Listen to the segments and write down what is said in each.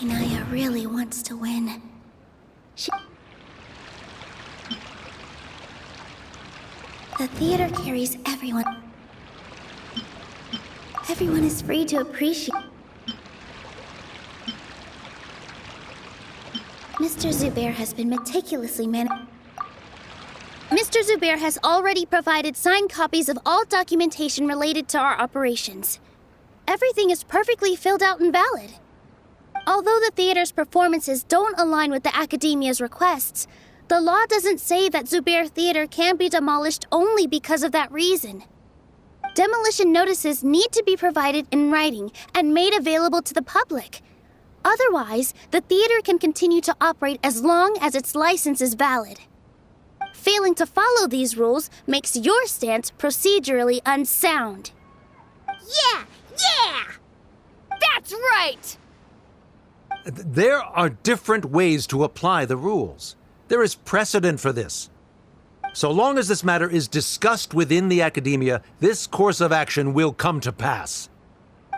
Hinaya really wants to win. The theater carries everyone. Everyone is free to appreciate. Mr. Zubair has been meticulously Mr. Zubair has already provided signed copies of all documentation related to our operations. Everything is perfectly filled out and valid. Although the theater's performances don't align with the Academia's requests, the law doesn't say that Zubair Theater can be demolished only because of that reason. Demolition notices need to be provided in writing and made available to the public. Otherwise, the theater can continue to operate as long as its license is valid. Failing to follow these rules makes your stance procedurally unsound. Yeah! That's right! There are different ways to apply the rules. There is precedent for this. So long as this matter is discussed within the Academia, this course of action will come to pass.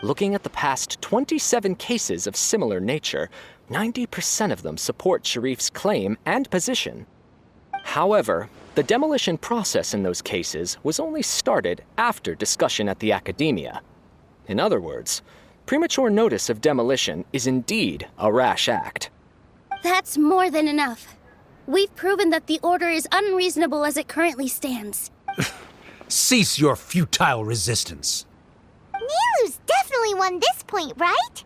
Looking at the past 27 cases of similar nature, 90% of them support Sharif's claim and position. However, the demolition process in those cases was only started after discussion at the Academia. In other words, premature notice of demolition is indeed a rash act. That's more than enough. We've proven that the order is unreasonable as it currently stands. Cease your futile resistance. Nilu's definitely won this point, right?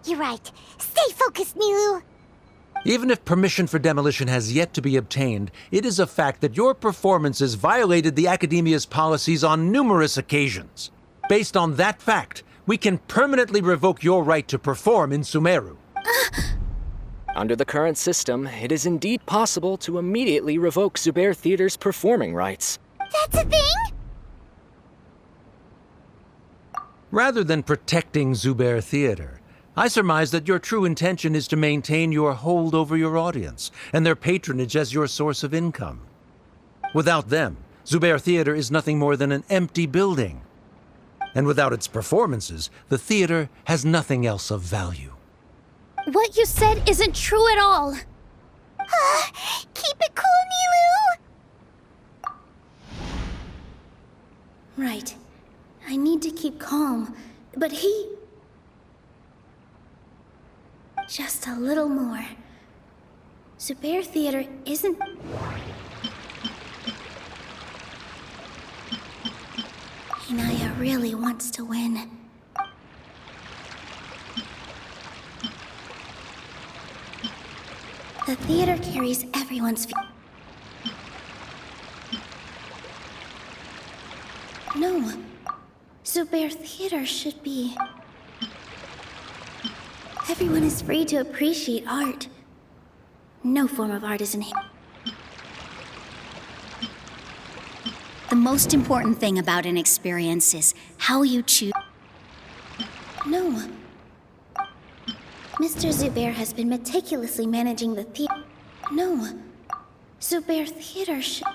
You're right. Stay focused, Nilu. Even if permission for demolition has yet to be obtained, it is a fact that your performances violated the Academia's policies on numerous occasions. Based on that fact, we can permanently revoke your right to perform in Sumeru. Under the current system, it is indeed possible to immediately revoke Zubair Theater's performing rights. That's a thing? Rather than protecting Zubair Theater, I surmise that your true intention is to maintain your hold over your audience and their patronage as your source of income. Without them, Zubair Theater is nothing more than an empty building. And without its performances, the theater has nothing else of value. What you said isn't true at all. Keep it cool, Nilu! Right. I need to keep calm, but he... Just a little more. Zubair Theater isn't... Hinaya really wants to win. The theater carries everyone's No. Zubair Theater should be... Everyone is free to appreciate art. No form of art is inherent. The most important thing about an experience is how you choose. No. Mr. Zubair has been meticulously managing the theater. No. Zubair Theater should...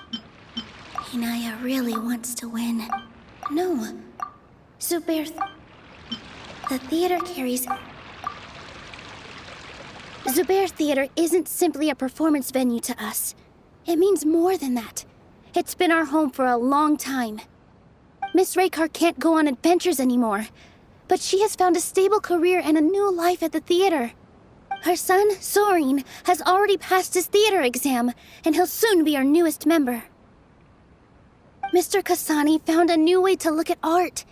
Hinaya really wants to win. No. Zubair... The theater carries... Zubair Theater isn't simply a performance venue to us. It means more than that. It's been our home for a long time. Miss Raykar can't go on adventures anymore, but she has found a stable career and a new life at the theater. Her son, Sorin, has already passed his theater exam, and he'll soon be our newest member. Mr. Kasani found a new way to look at art.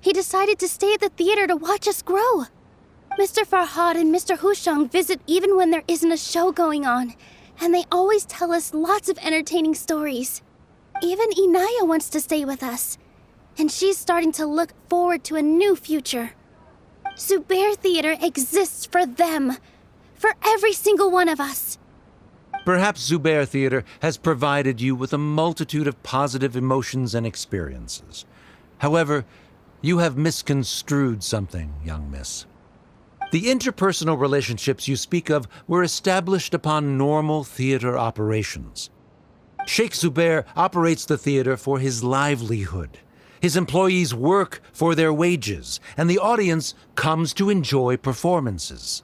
He decided to stay at the theater to watch us grow. Mr. Farhad and Mr. Hushang visit even when there isn't a show going on, and they always tell us lots of entertaining stories. Even Inaya wants to stay with us, and she's starting to look forward to a new future. Zubair Theater exists for them, for every single one of us. Perhaps Zubair Theater has provided you with a multitude of positive emotions and experiences. However, you have misconstrued something, young miss. The interpersonal relationships you speak of were established upon normal theater operations. Sheikh Zubair operates the theater for his livelihood. His employees work for their wages, and the audience comes to enjoy performances.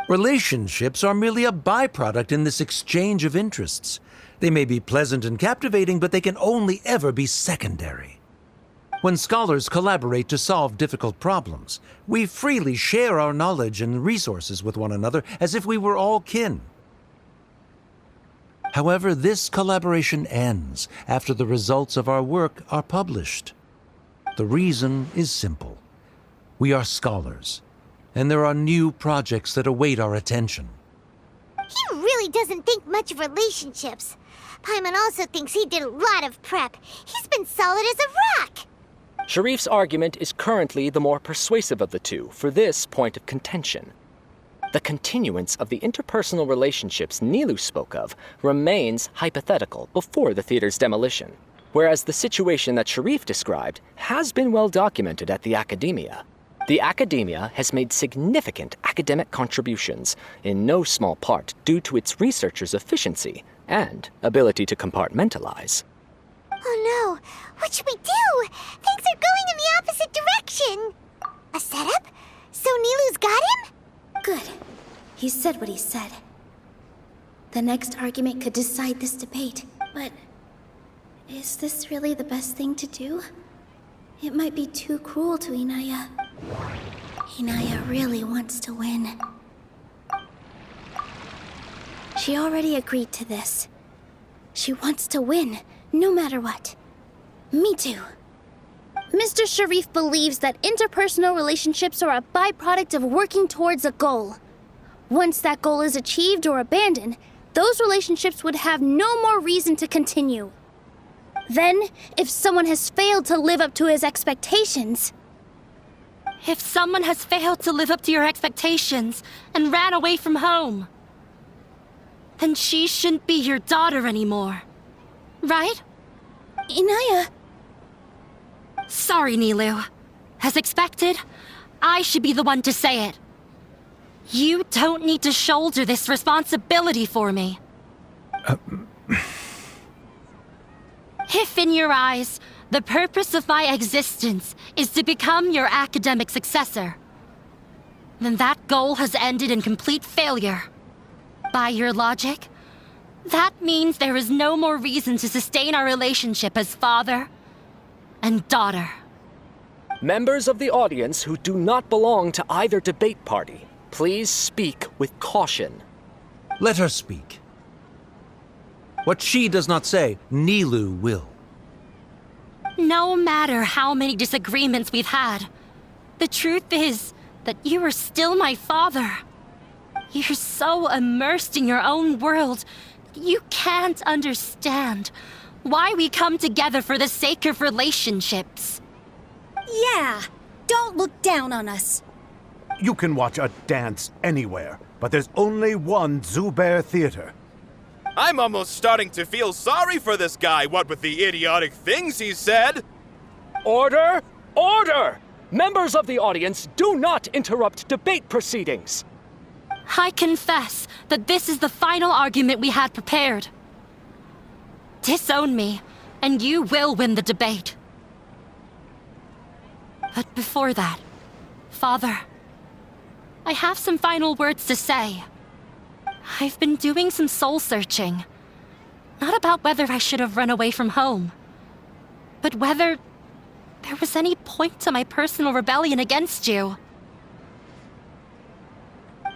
Relationships are merely a byproduct in this exchange of interests. They may be pleasant and captivating, but they can only ever be secondary. When scholars collaborate to solve difficult problems, we freely share our knowledge and resources with one another as if we were all kin. However, this collaboration ends after the results of our work are published. The reason is simple. We are scholars, and there are new projects that await our attention. He really doesn't think much of relationships. Paimon also thinks he did a lot of prep. He's been solid as a rock. Sharif's argument is currently the more persuasive of the two for this point of contention. The continuance of the interpersonal relationships Nilu spoke of remains hypothetical before the theater's demolition, whereas the situation that Sharif described has been well documented at the academia. The academia has made significant academic contributions, in no small part due to its researchers' efficiency and ability to compartmentalize. Oh no, what should we do? Things are going in the opposite direction. A setup? So Nilu's got him? Good. He said what he said. The next argument could decide this debate, but is this really the best thing to do? It might be too cruel to Inaya. Inaya really wants to win. She already agreed to this. She wants to win, no matter what. Me too. Mr. Sharif believes that interpersonal relationships are a byproduct of working towards a goal. Once that goal is achieved or abandoned, those relationships would have no more reason to continue. Then, if someone has failed to live up to his expectations... If someone has failed to live up to your expectations and ran away from home, then she shouldn't be your daughter anymore. Right? Inaya... Sorry, Nilu. As expected, I should be the one to say it. You don't need to shoulder this responsibility for me. If in your eyes, the purpose of my existence is to become your academic successor, then that goal has ended in complete failure. By your logic, that means there is no more reason to sustain our relationship as father and daughter. Members of the audience who do not belong to either debate party, please speak with caution. Let her speak. What she does not say, Nilu will. No matter how many disagreements we've had, the truth is that you are still my father. You're so immersed in your own world that you can't understand why we come together for the sake of relationships. Yeah, don't look down on us. You can watch a dance anywhere, but there's only one Zubair Theater. I'm almost starting to feel sorry for this guy, what with the idiotic things he said. Order! Order! Members of the audience, do not interrupt debate proceedings. I confess that this is the final argument we had prepared. Disown me, and you will win the debate. But before that, Father, I have some final words to say. I've been doing some soul-searching. Not about whether I should have run away from home, but whether there was any point to my personal rebellion against you.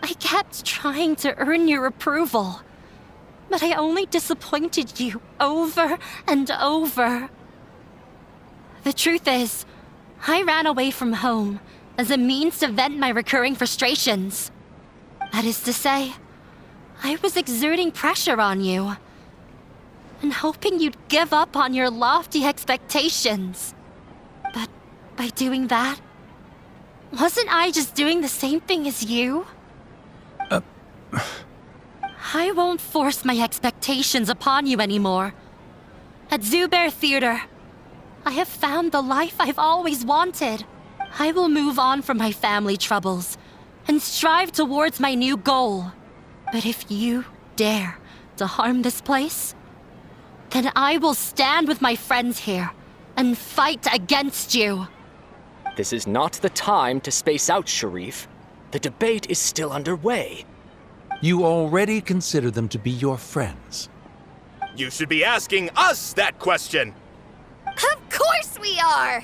I kept trying to earn your approval, but I only disappointed you over and over. The truth is, I ran away from home as a means to vent my recurring frustrations. That is to say, I was exerting pressure on you, and hoping you'd give up on your lofty expectations. But by doing that, wasn't I just doing the same thing as you? I won't force my expectations upon you anymore. At Zubair Theater, I have found the life I've always wanted. I will move on from my family troubles and strive towards my new goal. But if you dare to harm this place, then I will stand with my friends here and fight against you. This is not the time to space out, Sharif. The debate is still underway. You already consider them to be your friends. You should be asking us that question. Of course we are!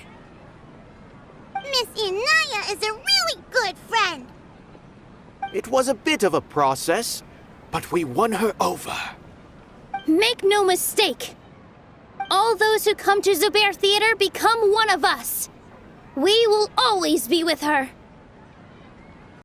Miss Inaya is a really good friend. It was a bit of a process, but we won her over. Make no mistake. All those who come to Zubair Theater become one of us. We will always be with her.